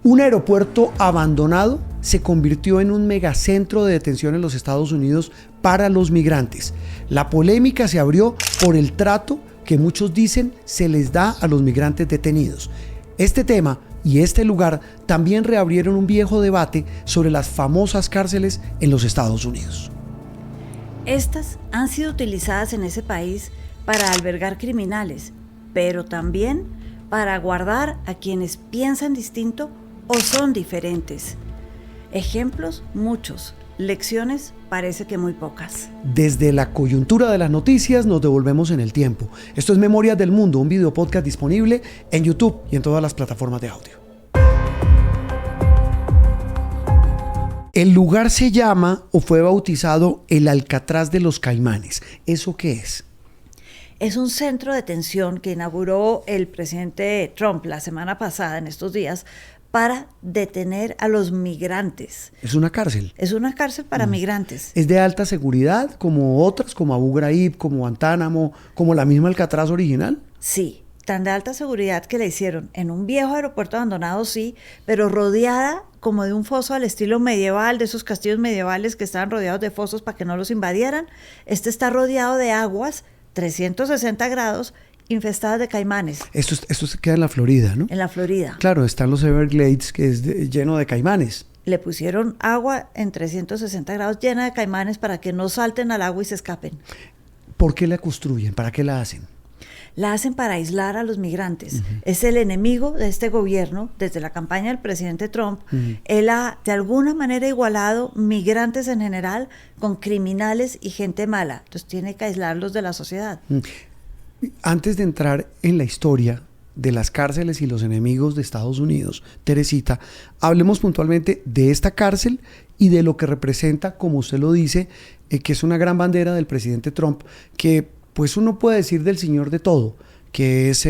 Un aeropuerto abandonado se convirtió en un megacentro de detención en los Estados Unidos para los migrantes. La polémica se abrió por el trato que muchos dicen se les da a los migrantes detenidos. Este tema y este lugar también reabrieron un viejo debate sobre las famosas cárceles en los Estados Unidos. Estas han sido utilizadas en ese país para albergar criminales, pero también para guardar a quienes piensan distinto o son diferentes. Ejemplos, muchos. Lecciones, parece que muy pocas. Desde la coyuntura de las noticias nos devolvemos en el tiempo. Esto es Memorias del Mundo, un video podcast disponible en YouTube y en todas las plataformas de audio. El lugar se llama o fue bautizado el Alcatraz de los Caimanes. ¿Eso qué es? Es un centro de detención que inauguró el presidente Trump la semana pasada, en estos días, para detener a los migrantes. ¿Es una cárcel? Es una cárcel para migrantes. ¿Es de alta seguridad como otras, como Abu Ghraib, como Guantánamo, como la misma Alcatraz original? Sí, tan de alta seguridad que la hicieron en un viejo aeropuerto abandonado, sí, pero rodeada como de un foso al estilo medieval, de esos castillos medievales que estaban rodeados de fosos para que no los invadieran. Este está rodeado de aguas, 360 grados, infestadas de caimanes. Esto queda en la Florida, ¿no? En la Florida. Claro, están los Everglades, que es lleno de caimanes. Le pusieron agua en 360 grados llena de caimanes para que no salten al agua y se escapen. ¿Por qué la construyen? ¿Para qué la hacen? La hacen para aislar a los migrantes. Es el enemigo de este gobierno. Desde la campaña del presidente Trump, él ha de alguna manera igualado migrantes en general con criminales y gente mala. Entonces tiene que aislarlos de la sociedad. Antes de entrar en la historia de las cárceles y los enemigos de Estados Unidos, Teresita, hablemos puntualmente de esta cárcel y de lo que representa, como usted lo dice, que es una gran bandera del presidente Trump, que pues uno puede decir del señor de todo, que es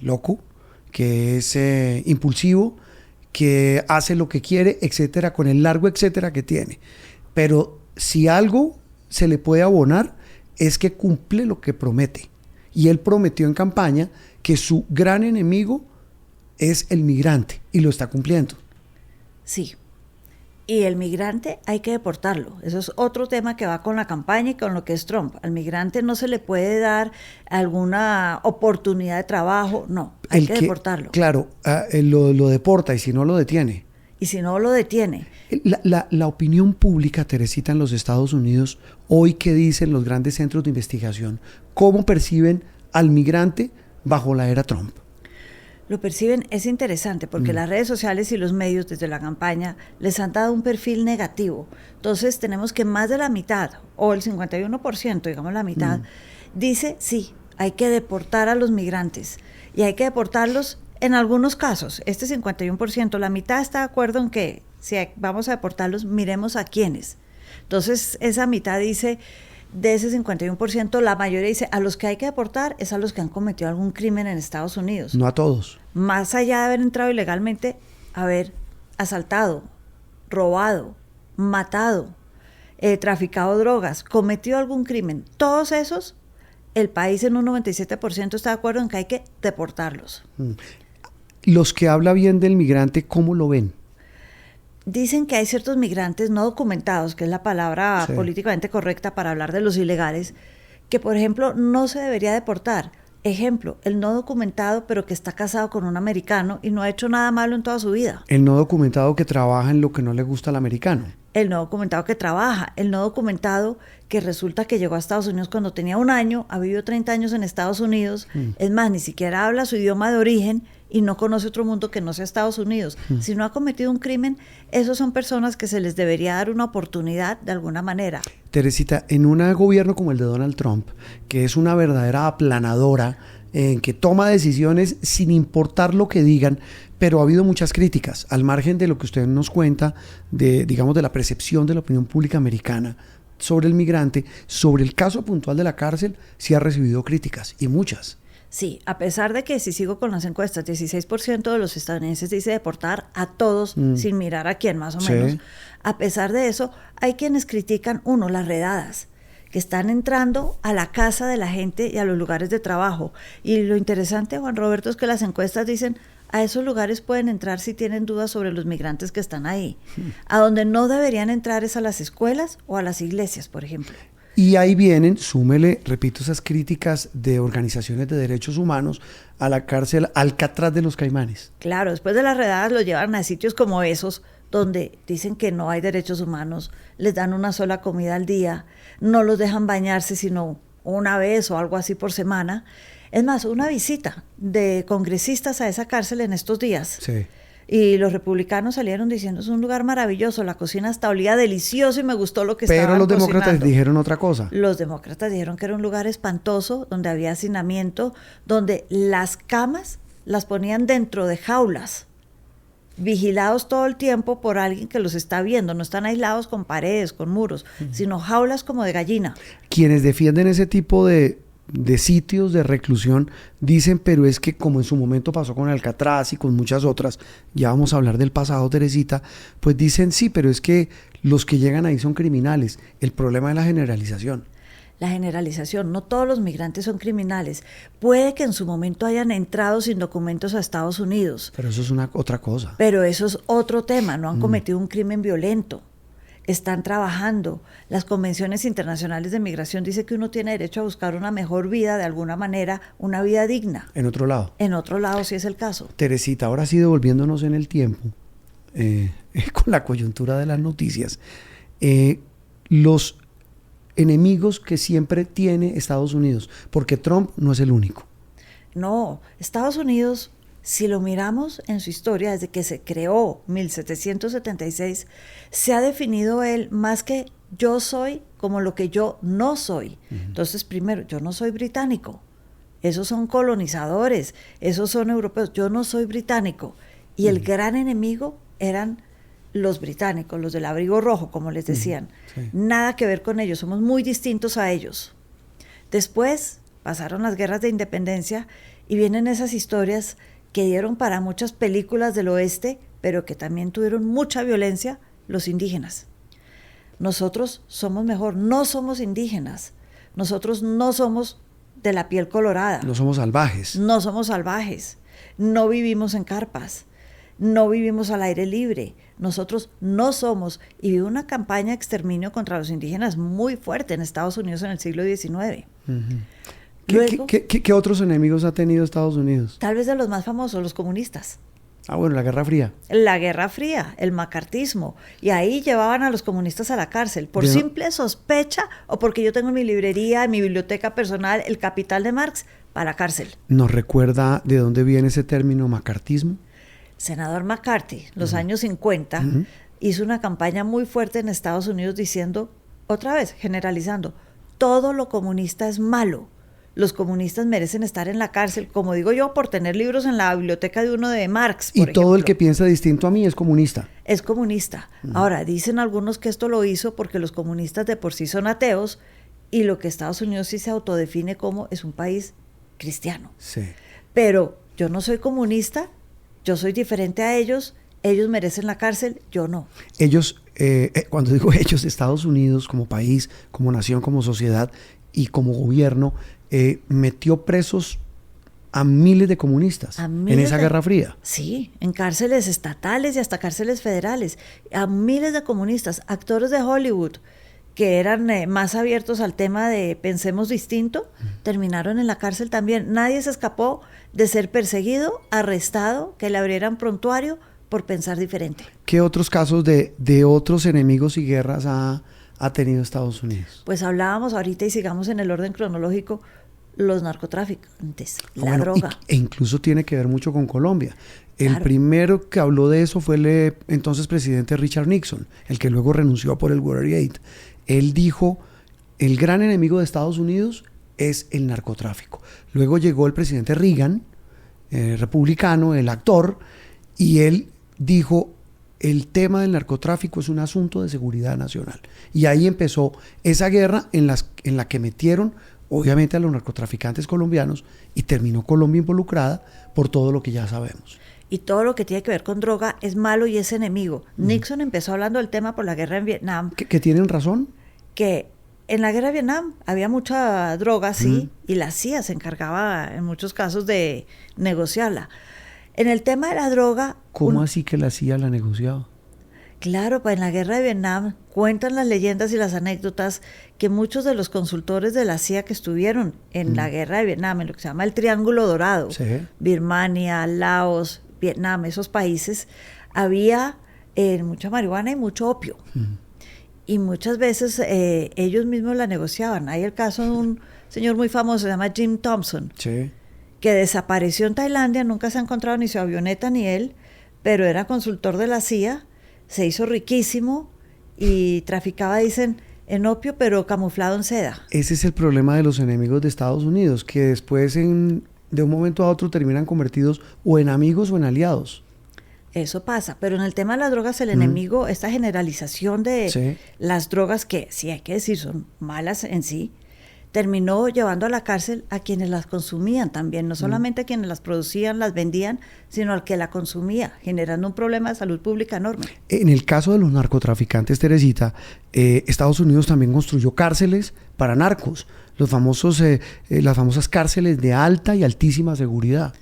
loco, que es impulsivo, que hace lo que quiere, etcétera, con el largo etcétera que tiene. Pero si algo se le puede abonar es que cumple lo que promete. Y él prometió en campaña que su gran enemigo es el migrante y lo está cumpliendo. Sí. Y el migrante hay que deportarlo. Eso es otro tema que va con la campaña y con lo que es Trump. Al migrante no se le puede dar alguna oportunidad de trabajo. No, hay que deportarlo. Claro, lo deporta y si no lo detiene. Y si no lo detiene. La opinión pública, Teresita, en los Estados Unidos, hoy, ¿qué dicen los grandes centros de investigación? ¿Cómo perciben al migrante bajo la era Trump? Lo perciben, es interesante, porque las redes sociales y los medios desde la campaña les han dado un perfil negativo. Entonces tenemos que más de la mitad, o el 51%, digamos la mitad, dice, sí, hay que deportar a los migrantes. Y hay que deportarlos en algunos casos. Este 51%, la mitad está de acuerdo en que si vamos a deportarlos, miremos a quiénes. Entonces esa mitad dice, de ese 51%, la mayoría dice, a los que hay que deportar es a los que han cometido algún crimen en Estados Unidos. No a todos. Más allá de haber entrado ilegalmente, haber asaltado, robado, matado, traficado drogas, cometido algún crimen. Todos esos, el país en un 97% está de acuerdo en que hay que deportarlos. Los que habla bien del migrante, ¿cómo lo ven? Dicen que hay ciertos migrantes no documentados, que es la palabra políticamente correcta para hablar de los ilegales, que por ejemplo no se debería deportar. Ejemplo, el no documentado pero que está casado con un americano y no ha hecho nada malo en toda su vida. El no documentado que trabaja en lo que no le gusta al americano. El no documentado que trabaja, el no documentado que resulta que llegó a Estados Unidos cuando tenía 1 año, ha vivido 30 años en Estados Unidos, es más, ni siquiera habla su idioma de origen y no conoce otro mundo que no sea Estados Unidos. Si no ha cometido un crimen, esos son personas que se les debería dar una oportunidad de alguna manera. Teresita, en un gobierno como el de Donald Trump, que es una verdadera aplanadora, que toma decisiones sin importar lo que digan, pero ha habido muchas críticas, al margen de lo que usted nos cuenta, de la percepción de la opinión pública americana sobre el migrante, sobre el caso puntual de la cárcel, sí ha recibido críticas, y muchas. Sí, a pesar de que, si sigo con las encuestas, 16% de los estadounidenses dice deportar a todos sin mirar a quién, más o menos. A pesar de eso, hay quienes critican, las redadas, que están entrando a la casa de la gente y a los lugares de trabajo. Y lo interesante, Juan Roberto, es que las encuestas dicen, a esos lugares pueden entrar si tienen dudas sobre los migrantes que están ahí. A donde no deberían entrar es a las escuelas o a las iglesias, por ejemplo. Y ahí vienen, súmele, repito, esas críticas de organizaciones de derechos humanos a la cárcel Alcatraz de los Caimanes. Claro, después de las redadas los llevan a sitios como esos, donde dicen que no hay derechos humanos, les dan una sola comida al día, no los dejan bañarse sino una vez o algo así por semana. Es más, una visita de congresistas a esa cárcel en estos días. Sí. Y los republicanos salieron diciendo, es un lugar maravilloso, la cocina hasta olía delicioso y me gustó lo que estaban Pero los demócratas cocinando. dijeron otra cosa. Los demócratas dijeron que era un lugar espantoso, donde había hacinamiento, donde las camas las ponían dentro de jaulas, vigilados todo el tiempo por alguien que los está viendo. No están aislados con paredes, con muros, sino jaulas como de gallina. Quienes defienden ese tipo de sitios de reclusión dicen, pero es que como en su momento pasó con Alcatraz y con muchas otras, ya vamos a hablar del pasado, Teresita, pues dicen sí, pero es que los que llegan ahí son criminales. El problema es la generalización. La generalización, no todos los migrantes son criminales. Puede que en su momento hayan entrado sin documentos a Estados Unidos. Pero eso es otra cosa. Pero eso es otro tema, no han cometido un crimen violento. Están trabajando. Las convenciones internacionales de migración dicen que uno tiene derecho a buscar una mejor vida, de alguna manera, una vida digna. En otro lado. En otro lado, sí es el caso. Teresita, ahora sí devolviéndonos en el tiempo, con la coyuntura de las noticias, los enemigos que siempre tiene Estados Unidos, porque Trump no es el único. No, Estados Unidos, si lo miramos en su historia, desde que se creó 1776, se ha definido él más que yo soy como lo que yo no soy. Entonces, primero, yo no soy británico. Esos son colonizadores, esos son europeos. Yo no soy británico. Y el gran enemigo eran los británicos, los del abrigo rojo, como les decían. Sí. Nada que ver con ellos, somos muy distintos a ellos. Después pasaron las guerras de independencia y vienen esas historias que dieron para muchas películas del oeste, pero que también tuvieron mucha violencia, los indígenas. Nosotros somos mejor, no somos indígenas, nosotros no somos de la piel colorada. No somos salvajes. No somos salvajes, no vivimos en carpas, no vivimos al aire libre, nosotros no somos, y hubo una campaña de exterminio contra los indígenas muy fuerte en Estados Unidos en el siglo XIX. Luego, ¿Qué otros enemigos ha tenido Estados Unidos? tal vez de los más famosos, los comunistas. Ah, bueno, la Guerra Fría. La Guerra Fría, el macartismo, y ahí llevaban a los comunistas a la cárcel por simple sospecha o porque yo tengo en mi librería, en mi biblioteca personal, El Capital de Marx, para la cárcel. ¿Nos recuerda de dónde viene ese término macartismo? Senador McCarthy, los años 50, hizo una campaña muy fuerte en Estados Unidos diciendo, otra vez, generalizando, todo lo comunista es malo. Los comunistas merecen estar en la cárcel, como digo yo, por tener libros en la biblioteca de uno de Marx, por ejemplo. Todo el que piensa distinto a mí es comunista. Es comunista. Ahora, dicen algunos que esto lo hizo porque los comunistas de por sí son ateos y lo que Estados Unidos sí se autodefine como es un país cristiano. Sí. Pero yo no soy comunista, yo soy diferente a ellos merecen la cárcel, yo no. Ellos, cuando digo ellos, Estados Unidos como país, como nación, como sociedad y como gobierno, metió presos a miles de comunistas en esa Guerra Fría. Sí, en cárceles estatales y hasta cárceles federales, a miles de comunistas, actores de Hollywood que eran más abiertos al tema de pensemos distinto, terminaron en la cárcel también. Nadie se escapó de ser perseguido, arrestado, que le abrieran prontuario por pensar diferente. ¿Qué otros casos de otros enemigos y guerras ha tenido Estados Unidos? Pues hablábamos ahorita y sigamos en el orden cronológico, los narcotraficantes, la droga. E incluso tiene que ver mucho con Colombia. El primero que habló de eso fue el entonces presidente Richard Nixon, el que luego renunció por el Watergate. Él dijo, el gran enemigo de Estados Unidos es el narcotráfico. Luego llegó el presidente Reagan, republicano, el actor, y él dijo, el tema del narcotráfico es un asunto de seguridad nacional. Y ahí empezó esa guerra en la que metieron, obviamente, a los narcotraficantes colombianos y terminó Colombia involucrada por todo lo que ya sabemos. Y todo lo que tiene que ver con droga es malo y es enemigo. Nixon empezó hablando del tema por la guerra en Vietnam. ¿Que tienen razón? Que en la guerra de Vietnam había mucha droga, sí, y la CIA se encargaba en muchos casos de negociarla. En el tema de la droga... ¿Cómo así que la CIA la negociaba? Claro, pues en la guerra de Vietnam cuentan las leyendas y las anécdotas que muchos de los consultores de la CIA que estuvieron en la guerra de Vietnam, en lo que se llama el Triángulo Dorado, Sí. Birmania, Laos, Vietnam, esos países, había mucha marihuana y mucho opio. Y muchas veces ellos mismos la negociaban. Hay el caso de un señor muy famoso, se llama Jim Thompson, Sí. que desapareció en Tailandia, nunca se ha encontrado ni su avioneta ni él, pero era consultor de la CIA, se hizo riquísimo y traficaba, dicen, en opio, pero camuflado en seda. Ese es el problema de los enemigos de Estados Unidos, que después de un momento a otro terminan convertidos o en amigos o en aliados. Eso pasa, pero en el tema de las drogas, el enemigo, esta generalización de Sí. las drogas, que sí hay que decir son malas en sí, terminó llevando a la cárcel a quienes las consumían también, no solamente a quienes las producían, las vendían, sino al que la consumía, generando un problema de salud pública enorme. En el caso de los narcotraficantes, Teresita, Estados Unidos también construyó cárceles para narcos, las famosas cárceles de alta y altísima seguridad.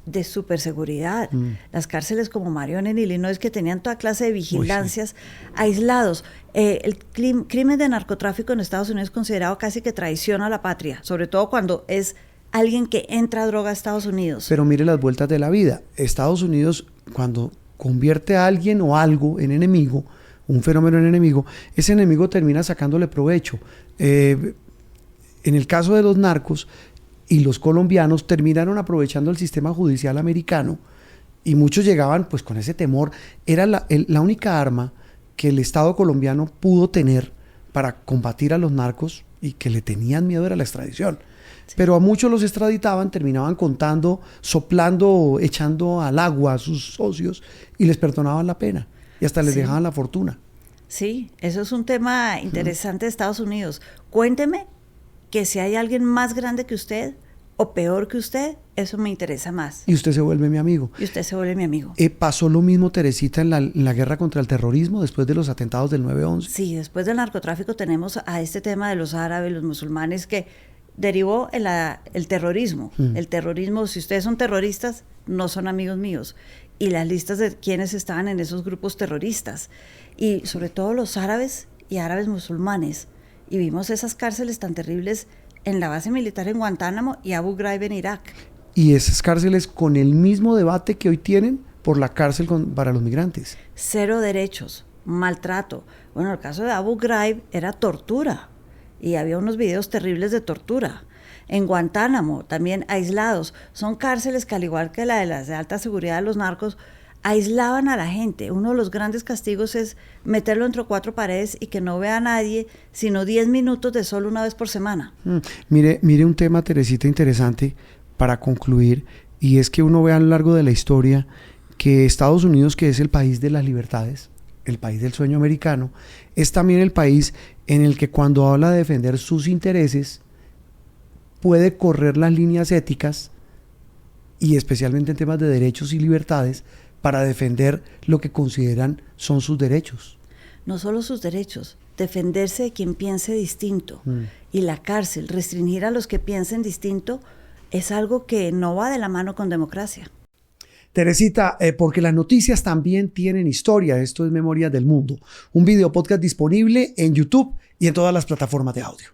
De superseguridad. Las cárceles como Marion en Illinois, que tenían toda clase de vigilancias, aislados. El crimen de narcotráfico en Estados Unidos es considerado casi que traición a la patria, sobre todo cuando es alguien que entra droga a Estados Unidos. Pero mire las vueltas de la vida. Estados Unidos, cuando convierte a alguien o algo en enemigo, un fenómeno en enemigo, ese enemigo termina sacándole provecho. En el caso de los narcos, y los colombianos terminaron aprovechando el sistema judicial americano y muchos llegaban pues con ese temor. Era la única arma que el Estado colombiano pudo tener para combatir a los narcos y que le tenían miedo era la extradición. Sí. Pero a muchos los extraditaban, terminaban contando, soplando, echando al agua a sus socios y les perdonaban la pena y hasta les dejaban la fortuna. Sí, eso es un tema interesante de Estados Unidos. Cuénteme que si hay alguien más grande que usted o peor que usted, eso me interesa más. Y usted se vuelve mi amigo. Y usted se vuelve mi amigo. ¿Pasó lo mismo, Teresita, en la guerra contra el terrorismo después de los atentados del 9/11? Sí, después del narcotráfico tenemos a este tema de los árabes, los musulmanes, que derivó en el terrorismo. El terrorismo, si ustedes son terroristas, no son amigos míos. Y las listas de quienes estaban en esos grupos terroristas. Y sobre todo los árabes y árabes musulmanes. Y vimos esas cárceles tan terribles en la base militar en Guantánamo y Abu Ghraib en Irak. Y esas cárceles con el mismo debate que hoy tienen por la cárcel para los migrantes. 0 derechos, maltrato. Bueno, el caso de Abu Ghraib era tortura y había unos videos terribles de tortura. En Guantánamo, también aislados. Son cárceles que, al igual que la de las de alta seguridad de los narcos, aislaban a la gente. Uno de los grandes castigos es meterlo entre 4 paredes y que no vea a nadie, sino 10 minutos de sol una vez por semana. Mire un tema, Teresita, interesante para concluir, y es que uno ve a lo largo de la historia que Estados Unidos, que es el país de las libertades, el país del sueño americano, es también el país en el que cuando habla de defender sus intereses, puede correr las líneas éticas, y especialmente en temas de derechos y libertades, para defender lo que consideran son sus derechos. No solo sus derechos, defenderse de quien piense distinto. Y la cárcel, restringir a los que piensen distinto, es algo que no va de la mano con democracia. Teresita, porque las noticias también tienen historia. Esto es Memorias del Mundo, un video podcast disponible en YouTube y en todas las plataformas de audio.